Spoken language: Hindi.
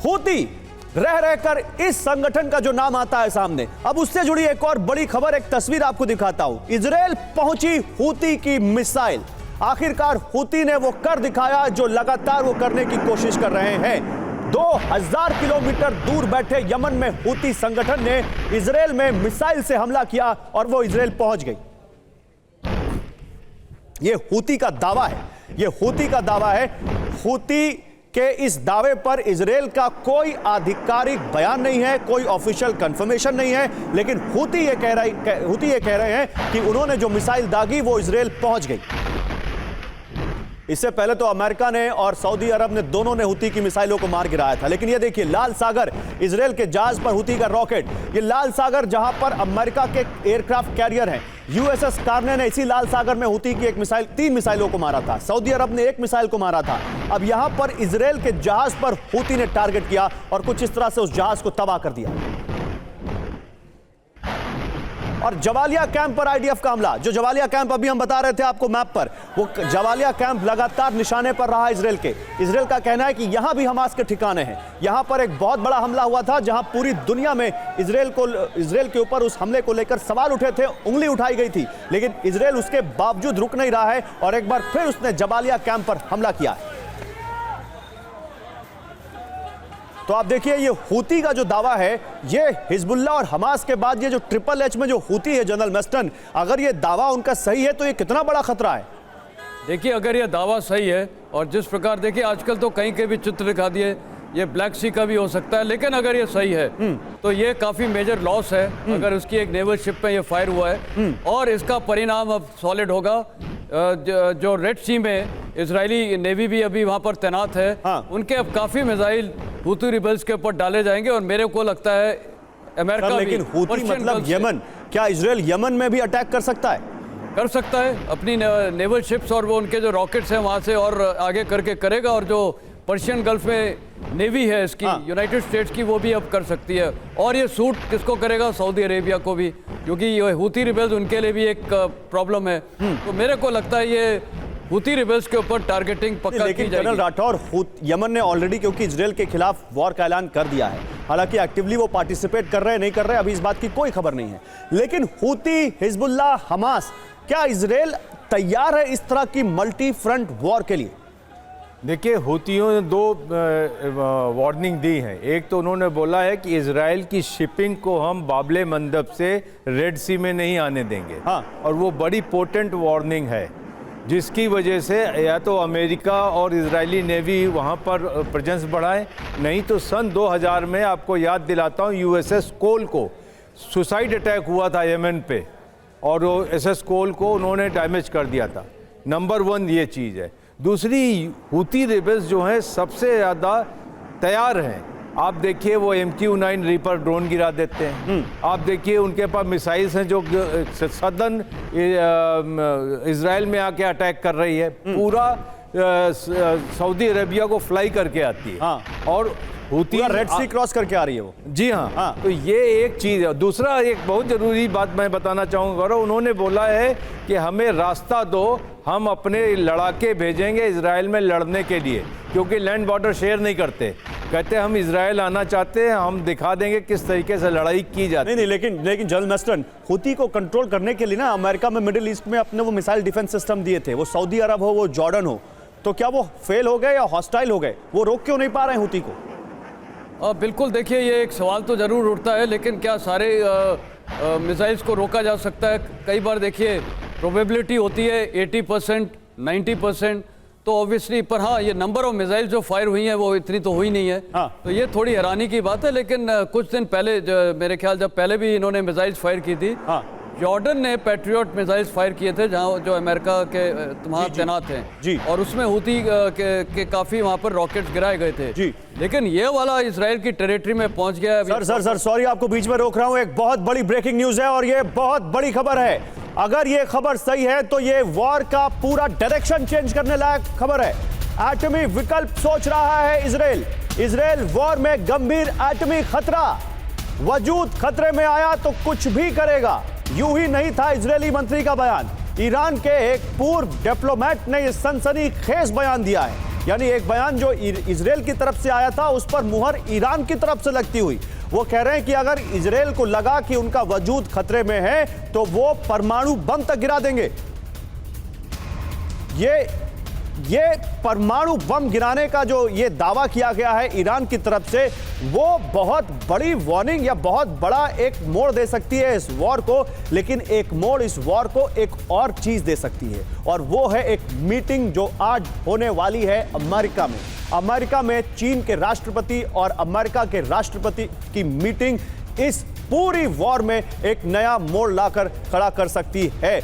हूती रह रहकर इस संगठन का जो नाम आता है सामने। अब उससे जुड़ी एक और बड़ी खबर, एक तस्वीर आपको दिखाता हूं। इजराइल पहुंची हूती की मिसाइल। आखिरकार हूती ने वो कर दिखाया जो लगातार वो करने की कोशिश कर रहे हैं। 2000 किलोमीटर दूर बैठे यमन में हूती संगठन ने इजराइल में मिसाइल से हमला किया और वो इजराइल पहुंच गई। ये हूती का दावा है, ये हूती का दावा है। हूती के इस दावे पर इजराइल का कोई आधिकारिक बयान नहीं है, कोई ऑफिशियल कंफर्मेशन नहीं है, लेकिन हूती ये कह रहे हैं कि उन्होंने जो मिसाइल दागी वो इजराइल पहुंच गई। इससे पहले तो अमेरिका ने और सऊदी अरब ने दोनों ने हूती की मिसाइलों को मार गिराया था। लेकिन ये देखिए, लाल सागर, इजराइल के जहाज पर हूती का रॉकेट। ये लाल सागर जहां पर अमेरिका के एयरक्राफ्ट कैरियर हैं, यूएसएस कार्ने ने इसी लाल सागर में हूती की एक मिसाइल, 3 मिसाइलों को मारा था। सऊदी अरब ने 1 मिसाइल को मारा था। अब यहां पर इजराइल के जहाज पर हूती ने टारगेट किया और कुछ इस तरह से उस जहाज को तबाह कर दिया। और जवालिया कैंप पर आईडीएफ का हमला, जो जवालिया कैंप अभी हम बता रहे थे आपको मैप पर, वो जवालिया कैंप लगातार निशाने पर रहा इजराइल के। इजराइल का कहना है कि यहां भी हमास के ठिकाने हैं। यहां पर एक बहुत बड़ा हमला हुआ था जहां पूरी दुनिया में इजराइल के ऊपर उस हमले को लेकर सवाल उठे थे, उंगली उठाई गई थी, लेकिन इजराइल उसके बावजूद रुक नहीं रहा है और एक बार फिर उसने जवालिया कैंप पर हमला किया है। तो आप देखिए, ये हूती का जो दावा है, ये हिजबुल्लाह और हमास के बाद ये जो ट्रिपल एच में जो हूती है जनरल मस्टन, अगर ये दावा उनका सही है तो ये कितना बड़ा खतरा है? देखिए, अगर ये दावा सही है और जिस प्रकार देखिए आजकल तो कहीं के भी चित्र दिखा दिए, ये ब्लैक सी का भी हो सकता है, लेकिन अगर ये सही है तो ये काफ़ी मेजर लॉस है अगर उसकी एक नेवल शिप में ये फायर हुआ है। और इसका परिणाम अब सॉलिड होगा। जो रेड सी में इजरायली नेवी भी अभी वहाँ पर तैनात है, उनके अब काफ़ी मिसाइल हूती रिबल्स के ऊपर डाले जाएंगे और मेरे को लगता है अमेरिका भी, लेकिन हूती मतलब यमन, क्या इजराइल यमन में भी अटैक कर सकता है? कर सकता है अपनी नेवल शिप्स और वो उनके जो रॉकेट्स हैं वहाँ से और आगे करके करेगा। और जो पर्शियन गल्फ में नेवी है इसकी, यूनाइटेड स्टेट्स की, वो भी अब कर सकती है। और ये सूट किसको करेगा? सऊदी अरेबिया को भी, क्योंकि ये हूती रिबेल्स उनके लिए भी एक प्रॉब्लम है। तो मेरे को लगता है ये हूती रिबेल्स के ऊपर टारगेटिंग पक्का की जाएगी। लेकिन जनरल राठौर, यमन ने ऑलरेडी क्योंकि इजराइल के खिलाफ वॉर का ऐलान कर दिया है, हालांकि एक्टिवली वो पार्टिसिपेट कर रहे हैं नहीं कर रहे अभी इस बात की कोई खबर नहीं है, लेकिन हूती, हिजबुल्लाह, हमास, क्या इजराइल तैयार है इस तरह की मल्टी फ्रंट वॉर के लिए? देखिए, हूतियों ने 2 वार्निंग दी हैं। एक तो उन्होंने बोला है कि इजराइल की शिपिंग को हम बाबले मंदब से रेड सी में नहीं आने देंगे। और वो बड़ी पोटेंट वार्निंग है, जिसकी वजह से या तो अमेरिका और इजरायली नेवी वहाँ पर प्रेजेंस बढ़ाए, नहीं तो सन 2000 में आपको याद दिलाता हूँ, यूएसएस कोल को सुसाइड अटैक हुआ था यमन पे और वो एसएस कोल को उन्होंने डैमेज कर दिया था। नंबर 1 ये चीज़ है। दूसरी, हूती रिबेल्स जो हैं सबसे ज़्यादा तैयार हैं। आप देखिए, वो MQ-9 रीपर ड्रोन गिरा देते हैं। आप देखिए, उनके पास मिसाइल्स हैं जो सदन इजराइल में आके अटैक कर रही है, पूरा सऊदी अरेबिया को फ्लाई करके आती है। और हूती रेड सी क्रॉस करके आ रही है वो। जी हाँ। तो ये एक चीज़ है। दूसरा, एक बहुत ज़रूरी बात मैं बताना चाहूँगा, उन्होंने बोला है कि हमें रास्ता दो, हम अपने लड़ाके भेजेंगे इजराइल में लड़ने के लिए, क्योंकि लैंड बॉर्डर शेयर नहीं करते। कहते हम इजराइल आना चाहते हैं, हम दिखा देंगे किस तरीके से लड़ाई की जाती है। नहीं, लेकिन जनरल मस्टन, हूती को कंट्रोल करने के लिए ना अमेरिका में मिडिल ईस्ट में अपने वो मिसाइल डिफेंस सिस्टम दिए थे, वो सऊदी अरब हो, वो जॉर्डन हो, तो क्या वो फेल हो गए या हॉस्टाइल हो गए? वो रोक क्यों नहीं पा रहे हैं हूती को? बिल्कुल, देखिए, ये एक सवाल तो ज़रूर उठता है, लेकिन क्या सारे मिसाइल्स को रोका जा सकता है? कई बार देखिए प्रोबेबिलिटी होती है 80%, 90%, तो ऑब्वियसली, पर हाँ, ये नंबर ऑफ मिसाइल जो फायर हुई हैं वो इतनी तो हुई नहीं है। तो ये थोड़ी हैरानी की बात है। लेकिन कुछ दिन पहले, मेरे ख्याल जब पहले भी इन्होंने मिसाइल्स फायर की थी, जॉर्डन ने पैट्रियट मिसाइल्स फायर किए थे जहां जो अमेरिका के वहाँ तैनात हैं, और उसमें हूती के काफ़ी वहाँ पर रॉकेट्स गिराए गए थे। लेकिन ये वाला इजराइल की टेरिटरी में पहुंच गया। सर सॉरी, आपको बीच में रोक रहा हूं। एक बहुत बड़ी ब्रेकिंग न्यूज है और ये बहुत बड़ी खबर है। अगर ये खबर सही है तो ये वॉर का पूरा डायरेक्शन चेंज करने लायक खबर है। एटमी विकल्प सोच रहा है इजराइल। इजराइल वॉर में गंभीर एटमी खतरा, वजूद खतरे में आया तो कुछ भी करेगा, यूं ही नहीं था इजरायली मंत्री का बयान। ईरान के एक पूर्व डिप्लोमेट ने यह सनसनीखेज बयान दिया है। यानी एक बयान जो इजराइल की तरफ से आया था उस पर मुहर ईरान की तरफ से लगती हुई। वो कह रहे हैं कि अगर इजराइल को लगा कि उनका वजूद खतरे में है तो वो परमाणु बम तक गिरा देंगे। ये परमाणु बम गिराने का जो ये दावा किया गया है ईरान की तरफ से, वो बहुत बड़ी वार्निंग या बहुत बड़ा एक मोड़ दे सकती है इस वॉर को। लेकिन एक मोड़ इस वॉर को एक और चीज दे सकती है, और वो है एक मीटिंग जो आज होने वाली है अमेरिका में। अमेरिका में चीन के राष्ट्रपति और अमेरिका के राष्ट्रपति की मीटिंग इस पूरी वॉर में एक नया मोड़ लाकर खड़ा कर सकती है।